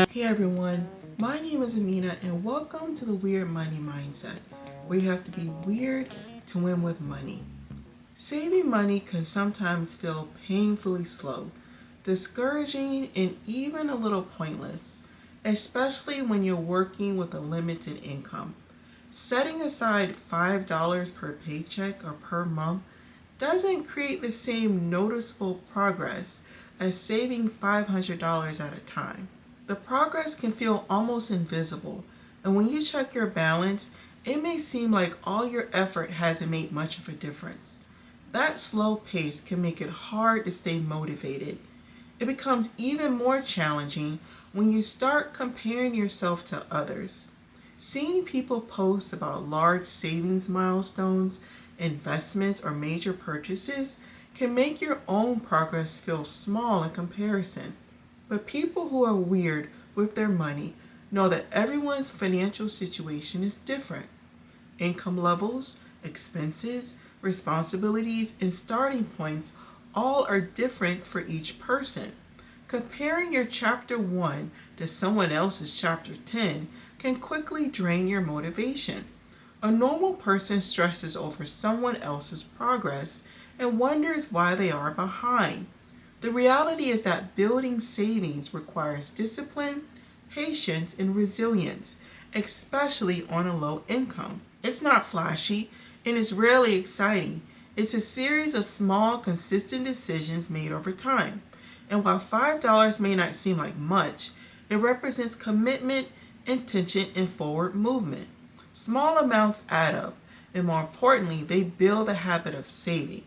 Hey everyone, my name is Amina and welcome to the Weird Money Mindset, where you have to be weird to win with money. Saving money can sometimes feel painfully slow, discouraging, and even a little pointless, especially when you're working with a limited income. Setting aside $5 per paycheck or per month doesn't create the same noticeable progress as saving $500 at a time. The progress can feel almost invisible, and when you check your balance, it may seem like all your effort hasn't made much of a difference. That slow pace can make it hard to stay motivated. It becomes even more challenging when you start comparing yourself to others. Seeing people post about large savings milestones, investments, or major purchases can make your own progress feel small in comparison. But people who are weird with their money know that everyone's financial situation is different. Income levels, expenses, responsibilities, and starting points all are different for each person. Comparing your chapter 1 to someone else's chapter 10 can quickly drain your motivation. A normal person stresses over someone else's progress and wonders why they are behind. The reality is that building savings requires discipline, patience, and resilience, especially on a low income. It's not flashy and it's rarely exciting. It's a series of small, consistent decisions made over time. And while $5 may not seem like much, it represents commitment, intention, and forward movement. Small amounts add up, and more importantly, they build a habit of saving.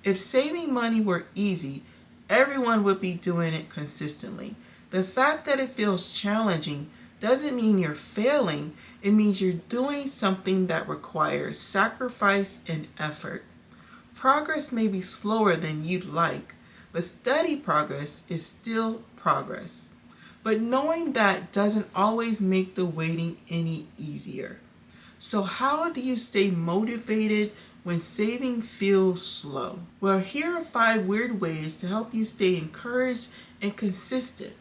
If saving money were easy, everyone would be doing it consistently. The fact that it feels challenging doesn't mean you're failing, it means you're doing something that requires sacrifice and effort. Progress may be slower than you'd like, but steady progress is still progress. But knowing that doesn't always make the waiting any easier. So, how do you stay motivated when saving feels slow? Well, here are 5 weird ways to help you stay encouraged and consistent.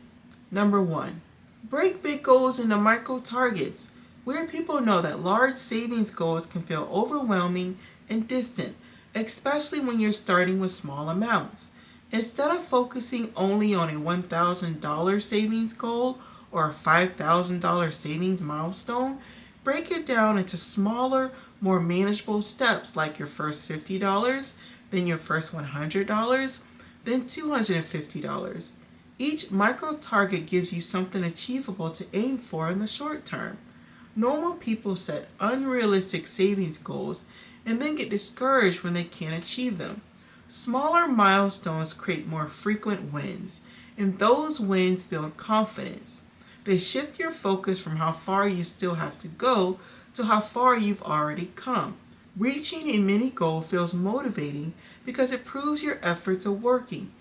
Number 1, break big goals into micro targets. Weird people know that large savings goals can feel overwhelming and distant, especially when you're starting with small amounts. Instead of focusing only on a $1,000 savings goal or a $5,000 savings milestone, break it down into smaller, more manageable steps like your first $50, then your first $100, then $250. Each micro target gives you something achievable to aim for in the short term. Normal people set unrealistic savings goals and then get discouraged when they can't achieve them. Smaller milestones create more frequent wins, and those wins build confidence. They shift your focus from how far you still have to go to how far you've already come. Reaching a mini goal feels motivating because it proves your efforts are working,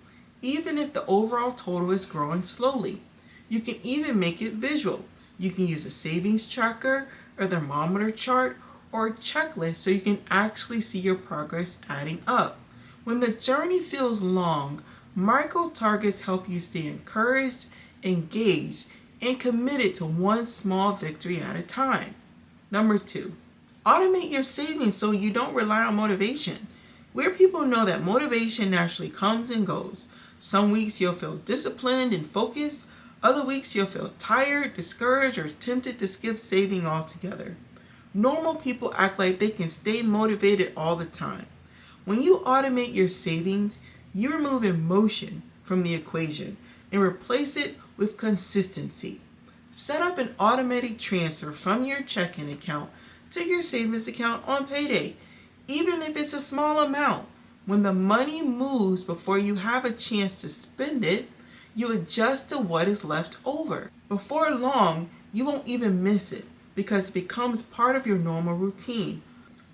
even if the overall total is growing slowly. You can even make it visual. You can use a savings tracker, a thermometer chart, or a checklist so you can actually see your progress adding up. When the journey feels long, micro targets help you stay encouraged, engaged, and committed to one small victory at a time. Number 2, automate your savings so you don't rely on motivation. Weird people know that motivation naturally comes and goes. Some weeks you'll feel disciplined and focused, other weeks you'll feel tired, discouraged, or tempted to skip saving altogether. Normal people act like they can stay motivated all the time. When you automate your savings, you remove emotion from the equation and replace it with consistency. Set up an automatic transfer from your checking account to your savings account on payday, even if it's a small amount. When the money moves before you have a chance to spend it, you adjust to what is left over. Before long, you won't even miss it because it becomes part of your normal routine.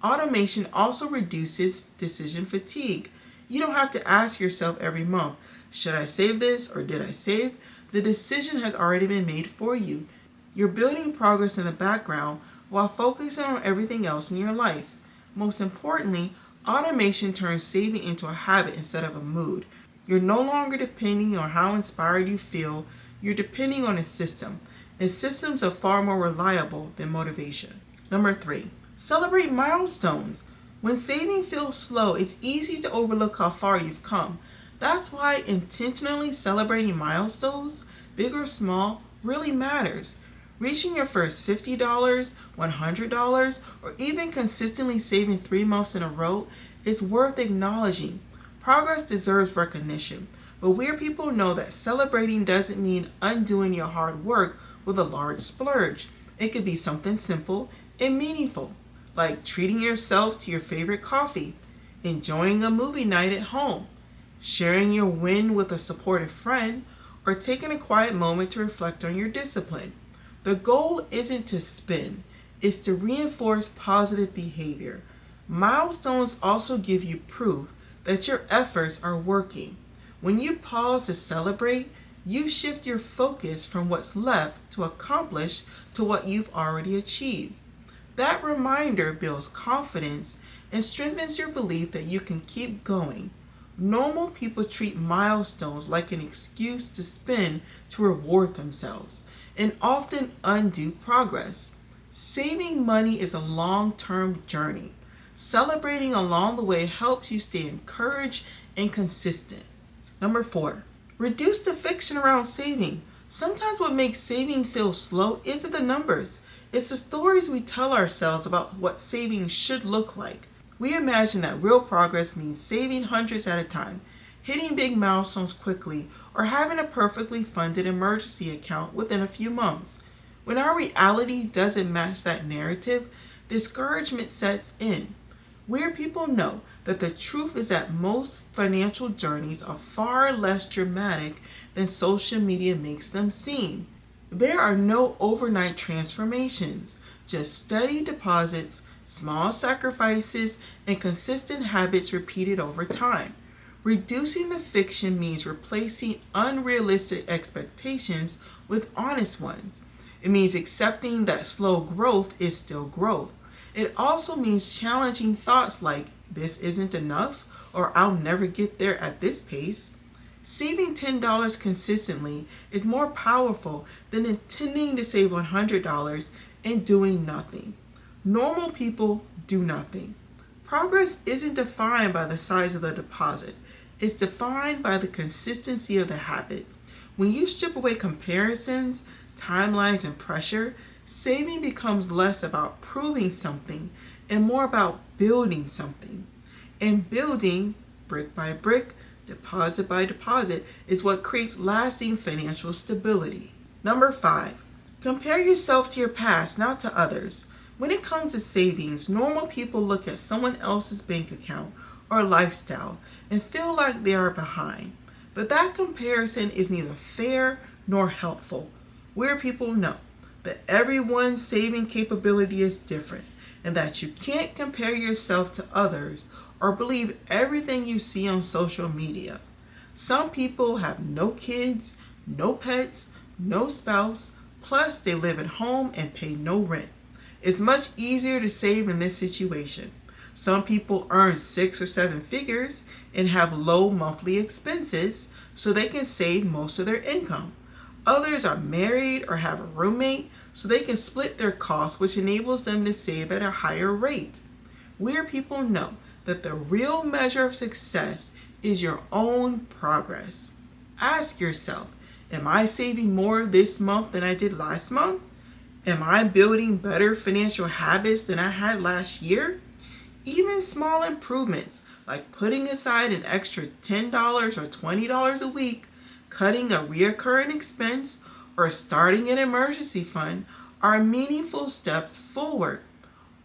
Automation also reduces decision fatigue. You don't have to ask yourself every month, should I save this or did I save? The decision has already been made for you. You're building progress in the background while focusing on everything else in your life. Most importantly, automation turns saving into a habit instead of a mood. You're no longer depending on how inspired you feel you're depending on a system, and systems are far more reliable than motivation. Number 3, celebrate milestones. When saving feels slow, it's easy to overlook how far you've come. That's why intentionally celebrating milestones, big or small, really matters. Reaching your first $50, $100, or even consistently saving 3 months in a row is worth acknowledging. Progress deserves recognition, but weird people know that celebrating doesn't mean undoing your hard work with a large splurge. It could be something simple and meaningful, like treating yourself to your favorite coffee, enjoying a movie night at home, sharing your win with a supportive friend, or taking a quiet moment to reflect on your discipline. The goal isn't to spin, it's to reinforce positive behavior. Milestones also give you proof that your efforts are working. When you pause to celebrate, you shift your focus from what's left to accomplish to what you've already achieved. That reminder builds confidence and strengthens your belief that you can keep going. Normal people treat milestones like an excuse to spend to reward themselves and often undo progress. Saving money is a long-term journey. Celebrating along the way helps you stay encouraged and consistent. Number 4, reduce the fiction around saving. Sometimes what makes saving feel slow isn't the numbers. It's the stories we tell ourselves about what saving should look like. We imagine that real progress means saving hundreds at a time, hitting big milestones quickly, or having a perfectly funded emergency account within a few months. When our reality doesn't match that narrative, discouragement sets in. Weird people know that the truth is that most financial journeys are far less dramatic than social media makes them seem. There are no overnight transformations, just steady deposits, small sacrifices, and consistent habits repeated over time. Reducing the fiction means replacing unrealistic expectations with honest ones. It means accepting that slow growth is still growth. It also means challenging thoughts like, this isn't enough, or I'll never get there at this pace. Saving $10 consistently is more powerful than intending to save $100 and doing nothing. Normal people do nothing. Progress isn't defined by the size of the deposit. It's defined by the consistency of the habit. When you strip away comparisons, timelines, and pressure, saving becomes less about proving something and more about building something. And building, brick by brick, deposit by deposit, is what creates lasting financial stability. Number 5, compare yourself to your past, not to others. When it comes to savings, normal people look at someone else's bank account or lifestyle and feel like they are behind. But that comparison is neither fair nor helpful. Weird people know that everyone's saving capability is different and that you can't compare yourself to others or believe everything you see on social media. Some people have no kids, no pets, no spouse, plus they live at home and pay no rent. It's much easier to save in this situation. Some people earn 6 or 7 figures and have low monthly expenses, so they can save most of their income. Others are married or have a roommate, so they can split their costs, which enables them to save at a higher rate. Weird people know that the real measure of success is your own progress. Ask yourself, am I saving more this month than I did last month? Am I building better financial habits than I had last year? Even small improvements, like putting aside an extra $10 or $20 a week, cutting a recurring expense, or starting an emergency fund, are meaningful steps forward.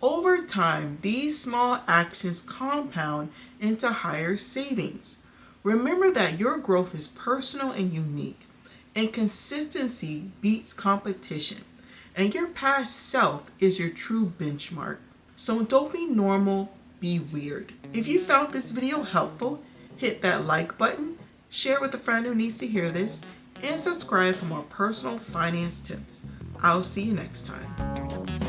Over time, these small actions compound into higher savings. Remember that your growth is personal and unique, and consistency beats competition, and your past self is your true benchmark. So don't be normal, be weird. If you found this video helpful, hit that like button, share it with a friend who needs to hear this, and subscribe for more personal finance tips. I'll see you next time.